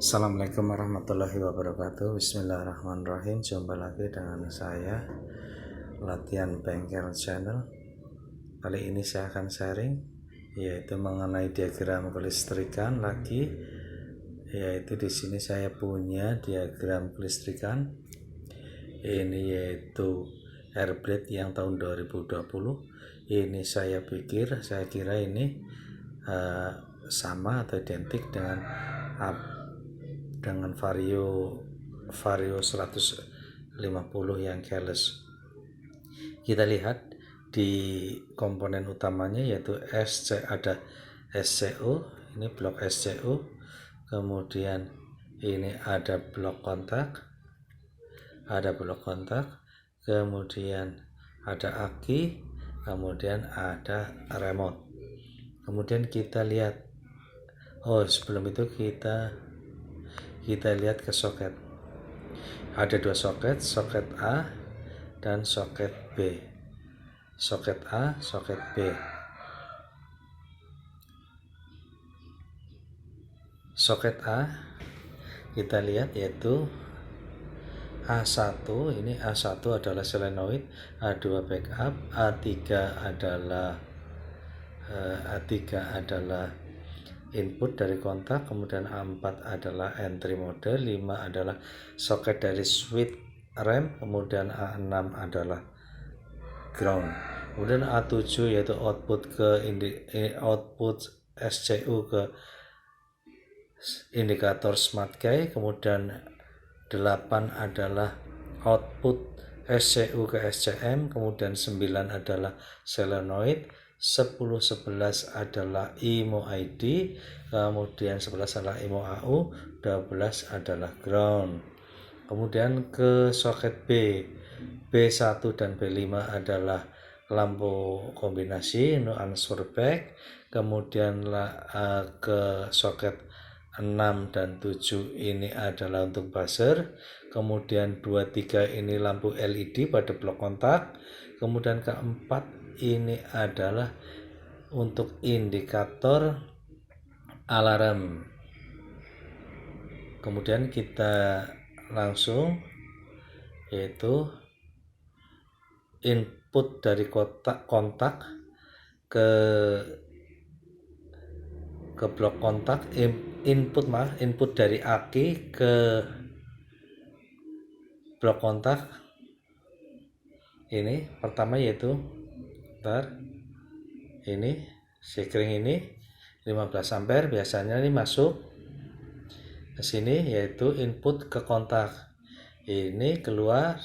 Assalamualaikum warahmatullahi wabarakatuh. Bismillahirrahmanirrahim. Jumpa lagi dengan saya, Latihan Bengkel Channel. Kali ini saya akan sharing yaitu mengenai diagram kelistrikan lagi. Yaitu di sini saya punya diagram kelistrikan. Ini yaitu airblade yang tahun 2020. Ini saya kira ini sama atau identik dengan Vario 150 yang keyless. Kita lihat di komponen utamanya yaitu ada SCU, ini blok SCU, kemudian ini ada blok kontak, kemudian ada aki, kemudian ada remote. Kemudian kita lihat, sebelum itu kita lihat ke soket. Ada dua soket, soket A dan soket B. Soket A, soket B. Soket A kita lihat yaitu A1, ini A1 adalah solenoid, A2 backup, A3 adalah input dari kontak, kemudian A4 adalah entry mode, 5 adalah soket dari switch rem, kemudian A6 adalah ground, kemudian A7 yaitu output SCU ke indikator smart key, kemudian 8 adalah output SCU ke SCM, kemudian 9 adalah solenoid, 10, 11 adalah IMO ID, kemudian 11 adalah IMO AU, 12 adalah ground. Kemudian ke soket B1 dan B5 adalah lampu kombinasi no answer back, kemudian ke soket 6 dan 7 ini adalah untuk buzzer, kemudian 2, 3 ini lampu LED pada blok kontak, kemudian keempat ini adalah untuk indikator alarm. Kemudian kita langsung yaitu input dari kontak ke blok kontak, input dari aki ke blok kontak. Ini pertama yaitu ini sekring ini 15 ampere, biasanya ini masuk ke sini yaitu input ke kontak, ini keluar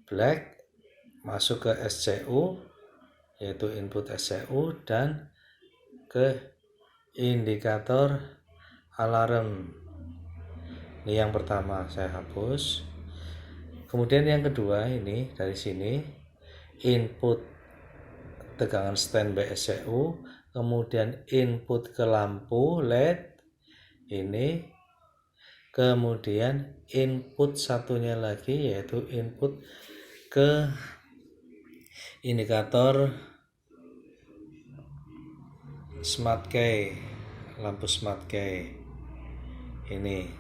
black masuk ke SCU yaitu input SCU dan ke indikator alarm. Ini yang pertama saya hapus. Kemudian yang kedua ini dari sini input tegangan standby SCU, kemudian input ke lampu LED ini, kemudian input satunya lagi yaitu input ke indikator smart key, lampu smart key ini.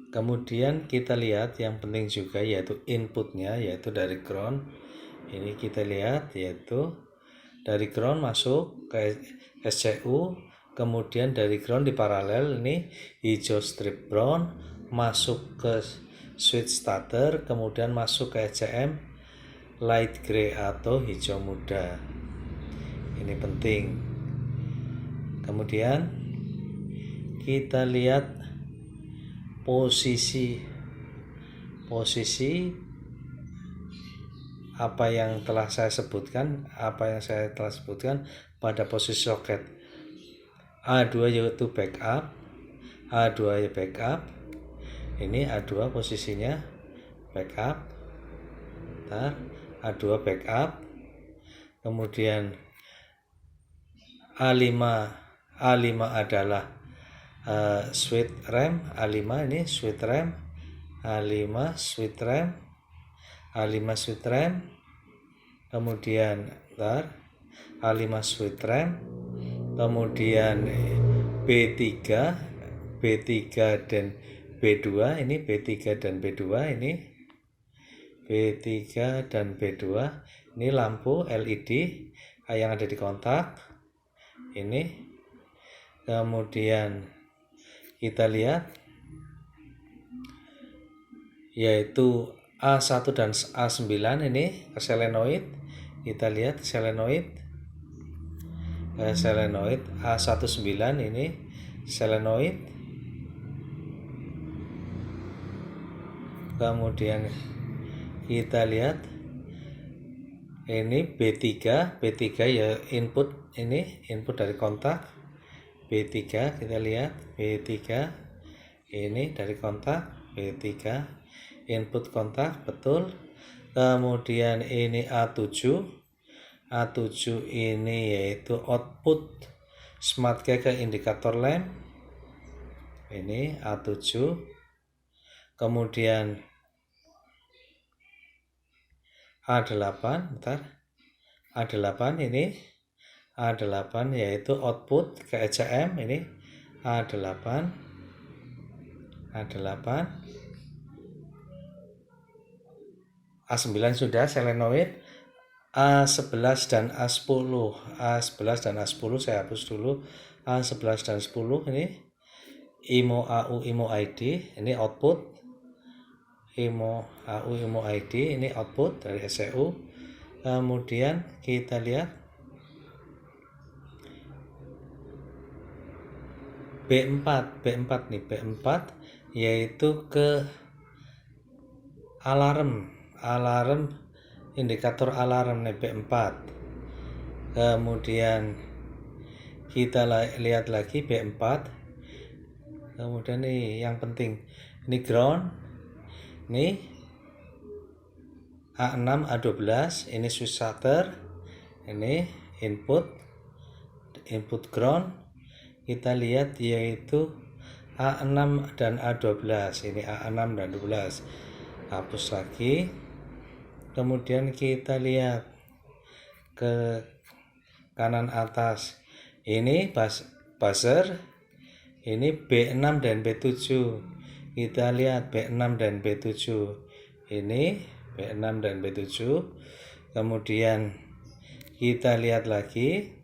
Kemudian kita lihat yang penting juga yaitu inputnya yaitu dari ground. Ini kita lihat yaitu dari ground masuk ke SCU, kemudian dari ground di paralel ini hijau strip brown masuk ke switch starter, kemudian masuk ke SCM light gray atau hijau muda. Ini penting. Kemudian kita lihat posisi apa yang saya telah sebutkan pada posisi soket. A2 yaitu backup, A2 ya backup. Ini A2 posisinya backup. A2 backup. Kemudian A5 adalah switch rem, A5 ini switch rem, A5 switch rem, kemudian A5 switch rem, kemudian B3 dan B2, ini B3 dan B2, ini B3 dan B2, ini lampu LED yang ada di kontak ini. Kemudian kita lihat yaitu A1 dan A9, ini selenoid. Kita lihat selenoid A19 ini selenoid. Kemudian kita lihat ini B3 ya input, ini input dari kontak B3. Kita lihat B3 ini dari kontak B3 input kontak, betul. Kemudian ini A7 ini yaitu output smart key ke indikator lamp, ini A7. Kemudian A8, A8 ini A8 yaitu output ke ECM, ini A8. A9 sudah selenoid. A11 dan A10 saya hapus dulu. A11 dan 10 ini IMO AU IMO ID, ini output IMO AU IMO ID, ini output dari SCU. Kemudian kita lihat B4 nih, B4 yaitu ke alarm indikator alarm nih, B4. Kemudian kita lihat lagi B4. Kemudian nih yang penting, ini ground, nih A6 A12, ini switch starter, ini input ground. Kita lihat yaitu A6 dan A12, ini A6 dan A12, hapus lagi. Kemudian kita lihat ke kanan atas, ini buzzer, ini B6 dan B7. Kita lihat B6 dan B7, ini B6 dan B7. Kemudian kita lihat lagi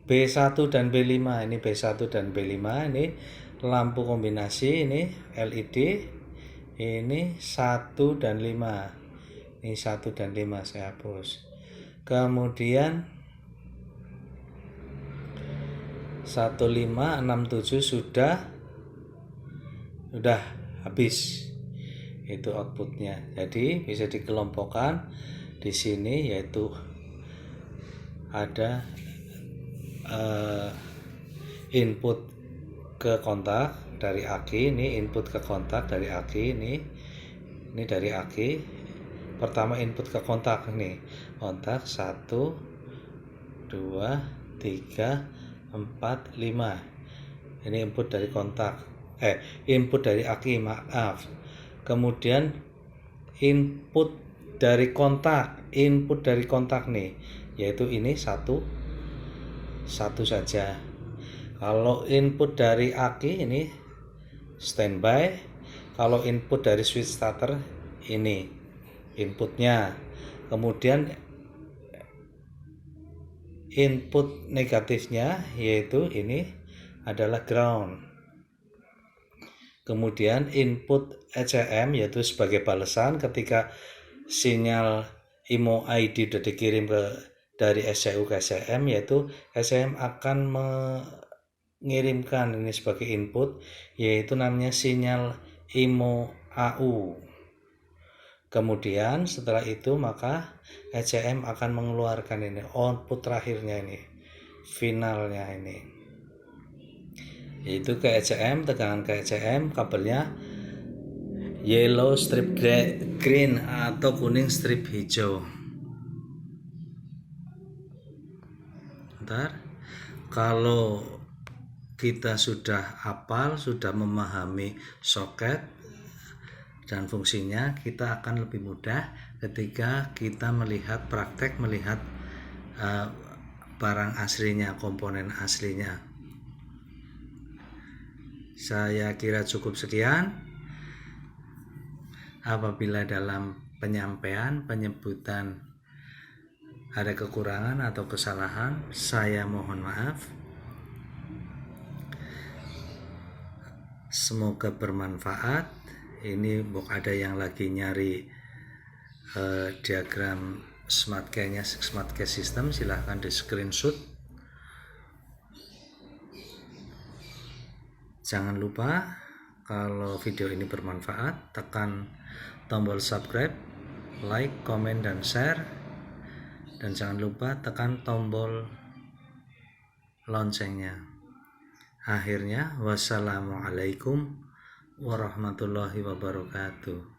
B1 dan B5, ini B1 dan B5, ini lampu kombinasi, ini LED, ini 1 dan 5, ini 1 dan 5 saya hapus. Kemudian 1567 sudah habis, itu outputnya. Jadi bisa dikelompokkan di sini, yaitu ada input ke kontak dari aki, ini input ke kontak dari aki, ini dari aki. Pertama input ke kontak, nih kontak 1 2 3 4 5, ini input dari kontak, input dari aki, maaf. Kemudian input dari kontak nih, yaitu ini satu saja. Kalau input dari aki ini standby. Kalau input dari switch starter ini inputnya. Kemudian input negatifnya yaitu ini adalah ground. Kemudian input ECM yaitu sebagai balasan ketika sinyal IMO ID sudah dikirim dari SCU ke SCM, yaitu SCM akan mengirimkan ini sebagai input, yaitu namanya sinyal IMO AU. Kemudian setelah itu maka ECM akan mengeluarkan ini output terakhirnya, ini finalnya, ini yaitu ke ECM, tegangan ke ECM, kabelnya yellow strip green atau kuning strip hijau. Kalau kita sudah hafal, sudah memahami soket dan fungsinya, kita akan lebih mudah ketika kita melihat barang aslinya, komponen aslinya. Saya kira cukup sekian. Apabila dalam penyampaian, penyebutan ada kekurangan atau kesalahan, saya mohon maaf. Semoga bermanfaat. Ini ada yang lagi nyari diagram smart care-nya, smart care system, silahkan di screenshot. Jangan lupa kalau video ini bermanfaat, tekan tombol subscribe, like, komen, dan share. Dan jangan lupa tekan tombol loncengnya. Akhirnya, wassalamualaikum warahmatullahi wabarakatuh.